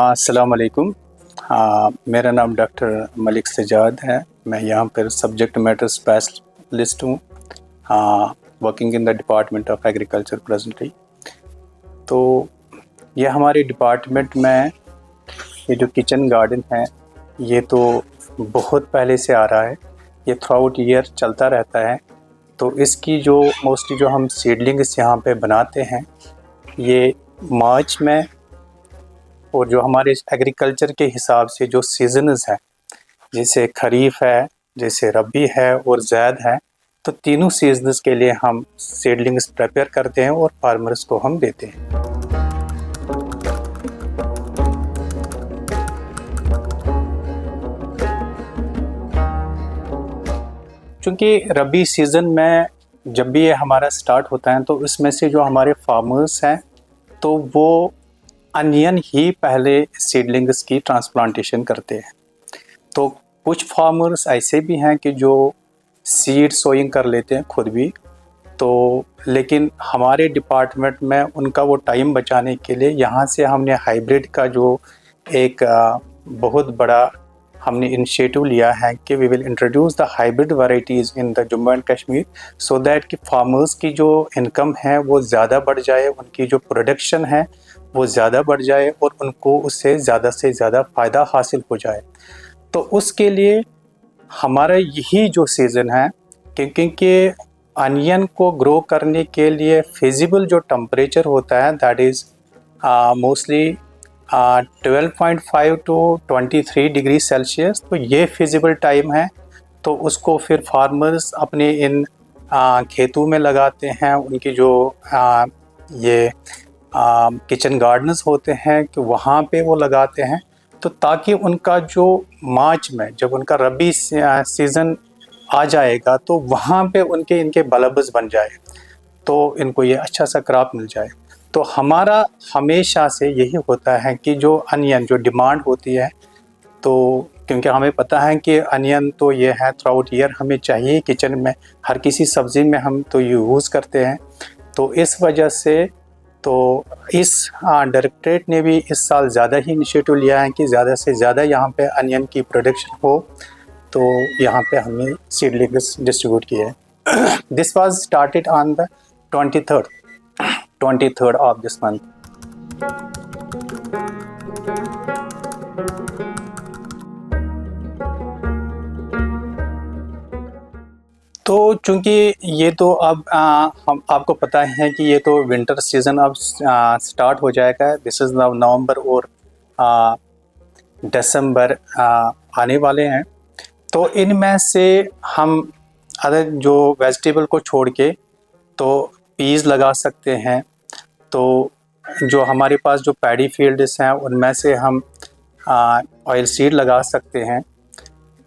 अस्सलाम वालेकुम। मेरा नाम डॉक्टर मलिक सजाद है। मैं यहाँ पर सब्जेक्ट मैटर स्पेशलिस्ट हूँ, working in the department of agriculture presently. तो ये हमारे डिपार्टमेंट में ये जो किचन गार्डन है ये तो बहुत पहले से आ रहा है, ये थ्रू आउट ईयर चलता रहता है। तो इसकी जो मोस्टली जो हम सीडलिंग्स यहाँ पे बनाते हैं ये मार्च में, और जो हमारे एग्रीकल्चर के हिसाब से जो सीजन्स हैं जैसे खरीफ है, जैसे रबी है और ज़ैद है, तो तीनों सीजन्स के लिए हम सीडलिंग्स प्रिपेयर करते हैं और फार्मर्स को हम देते हैं। क्योंकि रबी सीज़न में जब भी ये हमारा स्टार्ट होता है तो इसमें से जो हमारे फार्मर्स हैं तो वो अनियन ही पहले सीडलिंग्स की ट्रांसप्लांटेशन करते हैं। तो कुछ फार्मर्स ऐसे भी हैं कि जो सीड सोइंग कर लेते हैं खुद भी, तो लेकिन हमारे डिपार्टमेंट में उनका वो टाइम बचाने के लिए यहाँ से हमने हाइब्रिड का जो एक बहुत बड़ा हमने इनिशिएटिव लिया है कि we will introduce the hybrid varieties in the Jammu and Kashmir, so that कि फार्मर्स की जो इनकम है वो ज़्यादा बढ़ जाए, उनकी जो प्रोडक्शन है वो ज़्यादा बढ़ जाए और उनको उससे ज़्यादा फ़ायदा हासिल हो जाए। तो उसके लिए हमारा यही जो सीज़न है, क्योंकि अनियन को ग्रो करने के लिए फिजिबल जो टेम्परेचर होता है that is mostly 12.5 to 23 degree Celsius, तो ये फिजिबल टाइम है। तो उसको फिर फार्मर्स अपने इन खेतों में लगाते हैं, उनकी जो ये किचन गार्डन्स होते हैं कि वहाँ पे वो लगाते हैं, तो ताकि उनका जो मार्च में जब उनका रबी सीज़न आ जाएगा तो वहाँ पे इनके बल्ब्स बन जाए, तो इनको ये अच्छा सा क्रॉप मिल जाए। तो हमारा हमेशा से यही होता है कि जो अनियन जो डिमांड होती है, तो क्योंकि हमें पता है कि अनियन तो ये है थ्रू आउट ईयर हमें चाहिए किचन में, हर किसी सब्ज़ी में हम तो यूज़ करते हैं। तो इस वजह से तो इस डायरेक्टरेट ने भी इस साल ज़्यादा ही इनिशिएटिव लिया है कि ज़्यादा से ज़्यादा यहाँ पे अनियन की प्रोडक्शन हो, तो यहाँ पे हमने सीडलिंग्स डिस्ट्रीब्यूट किए हैं। This was started on the 23rd of this month. तो चूँकि ये तो अब हम आपको पता है कि ये तो विंटर सीज़न अब स्टार्ट हो जाएगा। दिस इज़ नवंबर और दिसंबर आने वाले हैं। तो इनमें से हम अदर जो वेजिटेबल को छोड़ के तो पीज़ लगा सकते हैं। तो जो हमारे पास जो पैडी फील्ड्स हैं उनमें से हम ऑयल सीड लगा सकते हैं।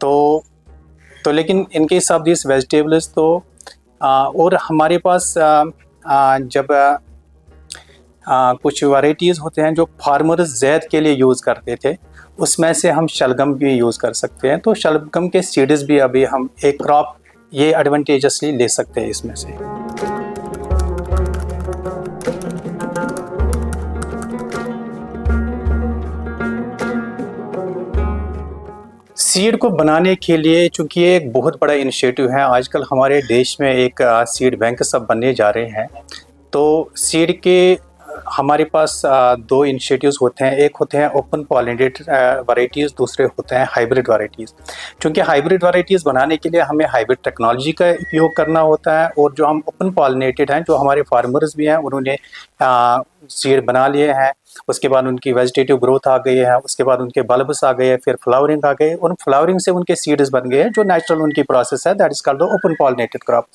तो लेकिन in case of this vegetables तो और हमारे पास जब कुछ वैरायटीज़ होते हैं जो फार्मर्स ज़ैद के लिए यूज़ करते थे, उसमें से हम शलगम भी यूज़ कर सकते हैं। तो शलगम के सीड्स भी अभी हम एक क्रॉप ये एडवांटेजसली ले सकते हैं इसमें से। सीड को बनाने के लिए चूँकि ये एक बहुत बड़ा इनिशिएटिव है, आजकल हमारे देश में एक सीड बैंक सब बनने जा रहे हैं। तो सीड के हमारे पास दो इनिशिएटिव्स होते हैं, एक होते हैं ओपन पॉलिनेटेड वैरायटीज़, दूसरे होते हैं हाइब्रिड वैरायटीज़। क्योंकि हाइब्रिड वैरायटीज़ बनाने के लिए हमें हाइब्रिड टेक्नोलॉजी का उपयोग करना होता है, और जो हम ओपन पॉलिनेटेड हैं, जो हमारे फार्मर्स भी हैं उन्होंने सीड बना लिए हैं, उसके बाद उनकी वेजिटेटिव ग्रोथ आ गई है, उसके बाद उनके बल्ब्स आ गए, फिर फ्लावरिंग आ गए, और फ्लावरिंग से उनके सीड्स बन गए हैं जो नेचुरल उनकी प्रोसेस है, that is called the open pollinated crop.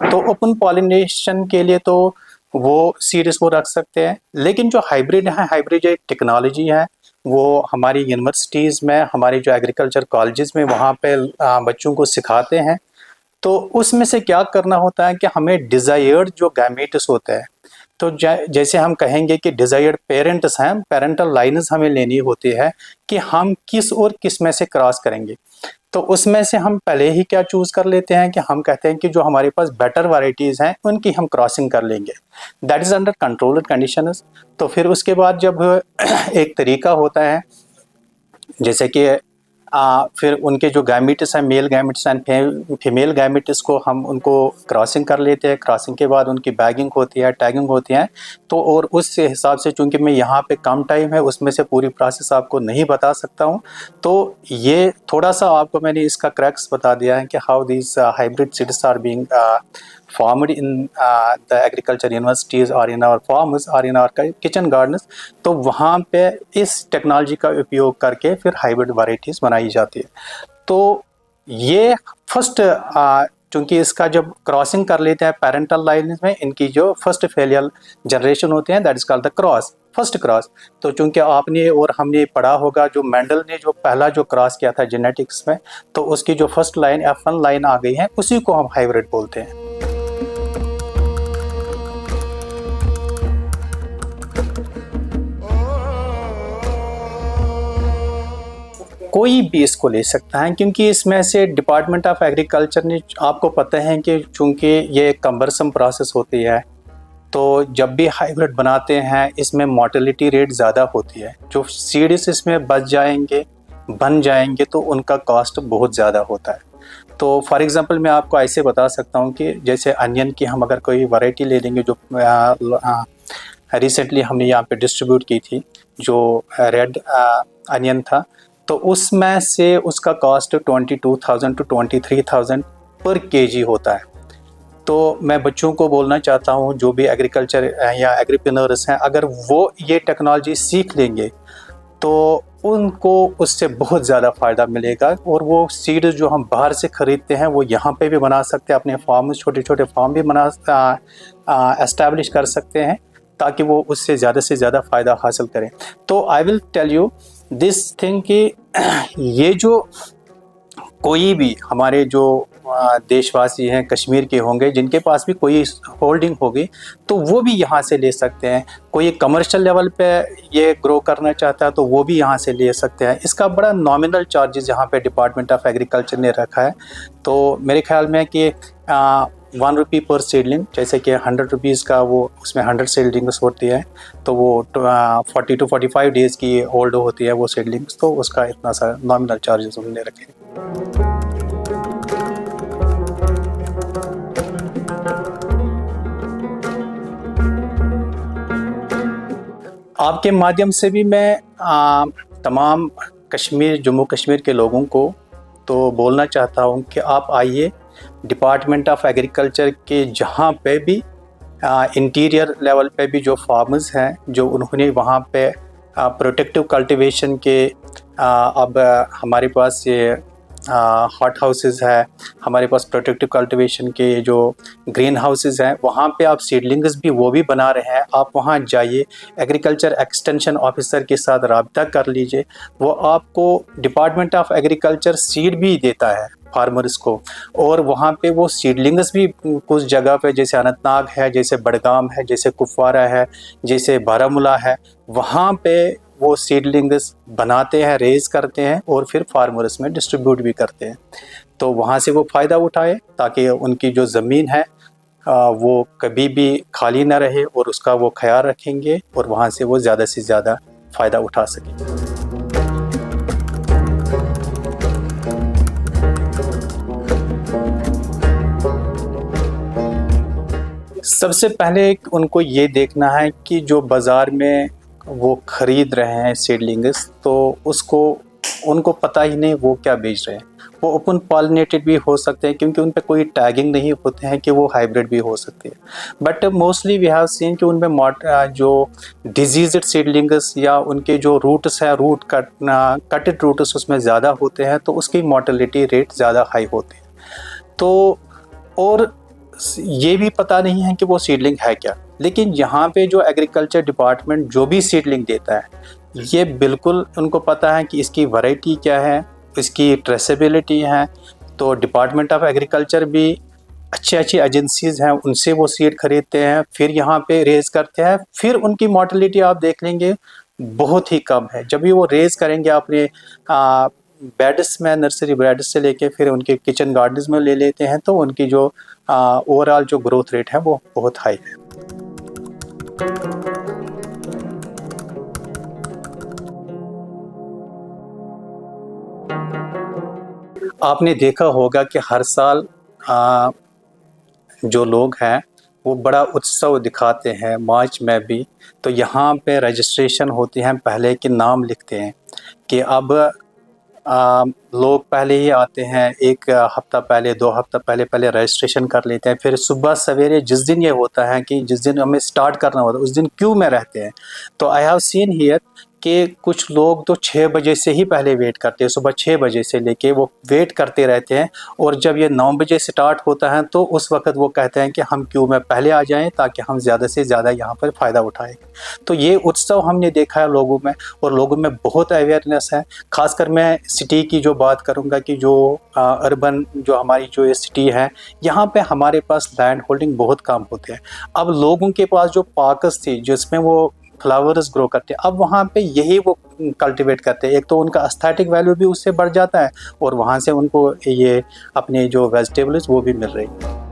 तो ओपन पॉलिनेशन के लिए तो वो सीड्स वो रख सकते हैं। लेकिन जो हाइब्रिड है, हाइब्रिड एक टेक्नोलॉजी है, वो हमारी यूनिवर्सिटीज़ में, हमारे जो एग्रीकल्चर कॉलेजेस में वहाँ पे बच्चों को सिखाते हैं। तो उसमें से क्या करना होता है कि हमें डिज़ायर्ड जो गैमेट्स होते हैं, तो जैसे हम कहेंगे कि डिज़ायर्ड पेरेंट्स हैं, पेरेंटल लाइन्स हमें लेनी होती है कि हम किस और किस में से क्रॉस करेंगे। तो उसमें से हम पहले ही क्या चूज़ कर लेते हैं कि हम कहते हैं कि जो हमारे पास बेटर वैराइटीज़ हैं उनकी हम क्रॉसिंग कर लेंगे, that is under controlled conditions. तो फिर उसके बाद जब एक तरीका होता है जैसे कि फिर उनके जो गैमेट्स हैं, male gametes and female gametes को हम उनको क्रॉसिंग कर लेते हैं। क्रॉसिंग के बाद उनकी बैगिंग होती है, टैगिंग होती है। तो और उस हिसाब से चूँकि मैं यहाँ पे कम टाइम है, उसमें से पूरी प्रोसेस आपको नहीं बता सकता हूँ। तो ये थोड़ा-सा आपको मैंने इसका क्रैक्स बता दिया है कि how these hybrid seeds are being formed in the agriculture universities or in our farms or in our kitchen gardens। तो वहाँ पे इस टेक्नोलॉजी का उपयोग करके फिर हाइब्रिड वैराइटीज़ बनाई जाती है। तो ये फर्स्ट चूँकि इसका जब क्रॉसिंग कर लेते हैं पेरेंटल लाइन में, इनकी जो फर्स्ट फेलियल जनरेशन होते हैं that is called the cross, first cross. तो चूँकि आपने और हमने पढ़ा होगा जो मेंडल ने जो पहला जो क्रॉस किया था जेनेटिक्स में, तो उसकी जो फर्स्ट लाइन F1 लाइन आ गई है उसी को हम हाइब्रिड बोलते हैं। कोई भी इसको ले सकता है क्योंकि इसमें से डिपार्टमेंट ऑफ एग्रीकल्चर ने, आपको पता है कि चूँकि ये कम्बरसम प्रोसेस होती है, तो जब भी हाइब्रिड बनाते हैं इसमें मोर्टेलिटी रेट ज़्यादा होती है। जो सीड्स इसमें बन जाएंगे तो उनका कॉस्ट बहुत ज़्यादा होता है। तो फॉर एग्ज़ाम्पल मैं आपको ऐसे बता सकता हूँ कि जैसे अनियन की हम अगर कोई वैरायटी ले लेंगे जो रिसेंटली हमने यहाँ पे डिस्ट्रीब्यूट की थी, जो रेड अनियन था, तो उसमें से उसका कॉस्ट 22,000 टू 23,000 पर केजी होता है। तो मैं बच्चों को बोलना चाहता हूँ जो भी एग्रीकल्चर या एग्रीप्रेन्योर्स हैं, अगर वो ये टेक्नोलॉजी सीख लेंगे तो उनको उससे बहुत ज़्यादा फ़ायदा मिलेगा। और वो सीड जो हम बाहर से ख़रीदते हैं वो यहाँ पे भी बना सकते हैं, अपने फार्म, छोटे छोटे फार्म भी एस्टैब्लिश कर सकते हैं ताकि वो उससे ज़्यादा फ़ायदा हासिल करें। तो I will tell you this thing कि ये जो कोई भी हमारे जो देशवासी हैं कश्मीर के होंगे जिनके पास भी कोई होल्डिंग होगी तो वो भी यहाँ से ले सकते हैं। कोई कमर्शियल लेवल पे ये ग्रो करना चाहता है तो वो भी यहाँ से ले सकते हैं। इसका बड़ा नॉमिनल चार्जेस यहाँ पे डिपार्टमेंट ऑफ एग्रीकल्चर ने रखा है। तो मेरे ख्याल में कि 1 रुपी पर सीडलिंग, जैसे कि 100 रुपीज़ का वो उसमें 100 सीडलिंग्स होती है, तो वो 40 टू 45 डेज़ की ओल्ड होती है वो सीडलिंग्स, तो उसका इतना सा नॉमिनल चार्जेस उन्होंने रखे। आपके माध्यम से भी मैं तमाम जम्मू कश्मीर के लोगों को तो बोलना चाहता हूं कि आप आइए डिपार्टमेंट ऑफ एग्रीकल्चर के जहां पे भी इंटीरियर लेवल पे भी जो फार्मर्स हैं, जो उन्होंने वहां पे प्रोटेक्टिव कल्टीवेशन के अब हमारे पास ये हॉट हाउसेस है, हमारे पास प्रोटेक्टिव कल्टीवेशन के जो ग्रीन हाउसेस हैं, वहाँ पे आप सीडलिंग्स भी वो भी बना रहे हैं। आप वहाँ जाइए, एग्रीकल्चर एक्सटेंशन ऑफिसर के साथ रब्ता कर लीजिए, वो आपको डिपार्टमेंट ऑफ एग्रीकल्चर सीड भी देता है फार्मर्स को। और वहाँ पे वो सीडलिंग्स भी कुछ जगह पे जैसे अनंतनाग है, जैसे बडगाम है, जैसे कुपवारा है, जैसे बारामूला है, वहाँ पे वो सीडलिंग्स बनाते हैं, रेज करते हैं और फिर फार्मर्स में डिस्ट्रीब्यूट भी करते हैं। तो वहाँ से वो फ़ायदा उठाए ताकि उनकी जो ज़मीन है वो कभी भी खाली ना रहे और उसका वो ख्याल रखेंगे और वहाँ से वो ज़्यादा से ज़्यादा फ़ायदा उठा सकें। सबसे पहले उनको ये देखना है कि जो बाज़ार में वो ख़रीद रहे हैं सीडलिंग्स, तो उनको पता ही नहीं वो क्या बेच रहे हैं। वो ओपन पॉलिनेटेड भी हो सकते हैं क्योंकि उन पे कोई टैगिंग नहीं होते हैं कि वो हाइब्रिड भी हो सकते हैं। But mostly we have seen कि उनमें जो डिजीज़ड सीडलिंग्स या उनके जो रूट्स हैं, कटेड रूट्स उसमें ज़्यादा होते हैं, तो उसकी मोर्टेलिटी रेट ज़्यादा हाई होते हैं। तो और ये भी पता नहीं है कि वो सीडलिंग है क्या। लेकिन यहाँ पे जो एग्रीकल्चर डिपार्टमेंट जो भी सीडलिंग देता है, ये बिल्कुल उनको पता है कि इसकी वैरायटी क्या है, इसकी ट्रेसेबिलिटी है। तो डिपार्टमेंट ऑफ एग्रीकल्चर भी अच्छी अच्छी एजेंसीज़ हैं, उनसे वो सीड खरीदते हैं, फिर यहाँ पे रेज़ करते हैं, फिर उनकी मोर्टेलिटी आप देख लेंगे बहुत ही कम है। जब भी वो रेज़ करेंगे अपने बेड्स में, नर्सरी बेड्स से लेके फिर उनके किचन गार्डन्स में ले लेते हैं, तो उनकी जो ओवरऑल जो ग्रोथ रेट है वो बहुत हाई है। आपने देखा होगा कि हर साल जो लोग हैं वो बड़ा उत्सव दिखाते हैं मार्च में भी, तो यहाँ पे रजिस्ट्रेशन होती है, पहले के नाम लिखते हैं कि अब लोग पहले ही आते हैं, 1 हफ़्ता पहले, 2 हफ़्ता पहले रजिस्ट्रेशन कर लेते हैं। फिर सुबह सवेरे जिस दिन ये होता है कि जिस दिन हमें स्टार्ट करना होता है, उस दिन क्यू में रहते हैं। तो आई हैव सीन हियर कि कुछ लोग तो 6 बजे से ही पहले वेट करते हैं, सुबह 6 बजे से लेके वो वेट करते रहते हैं, और जब ये 9 बजे स्टार्ट होता है तो उस वक़्त वो कहते हैं कि हम क्यू में पहले आ जाएँ ताकि हम ज़्यादा से ज़्यादा यहाँ पर फ़ायदा उठाएँ। तो ये उत्सव हमने देखा है लोगों में, और लोगों में बहुत अवेयरनेस है। ख़ासकर मैं सिटी की जो बात करूँगा कि जो अर्बन जो हमारी जो ये सिटी है, यहाँ पे हमारे पास लैंड होल्डिंग बहुत कम होते हैं। अब लोगों के पास जो पार्क्स थी जिसमें वो फ्लावर्स ग्रो करते हैं, अब वहाँ पे यही वो कल्टीवेट करते हैं। एक तो उनका एस्थेटिक वैल्यू भी उससे बढ़ जाता है, और वहाँ से उनको ये अपने जो वेजिटेबल्स वो भी मिल रही है।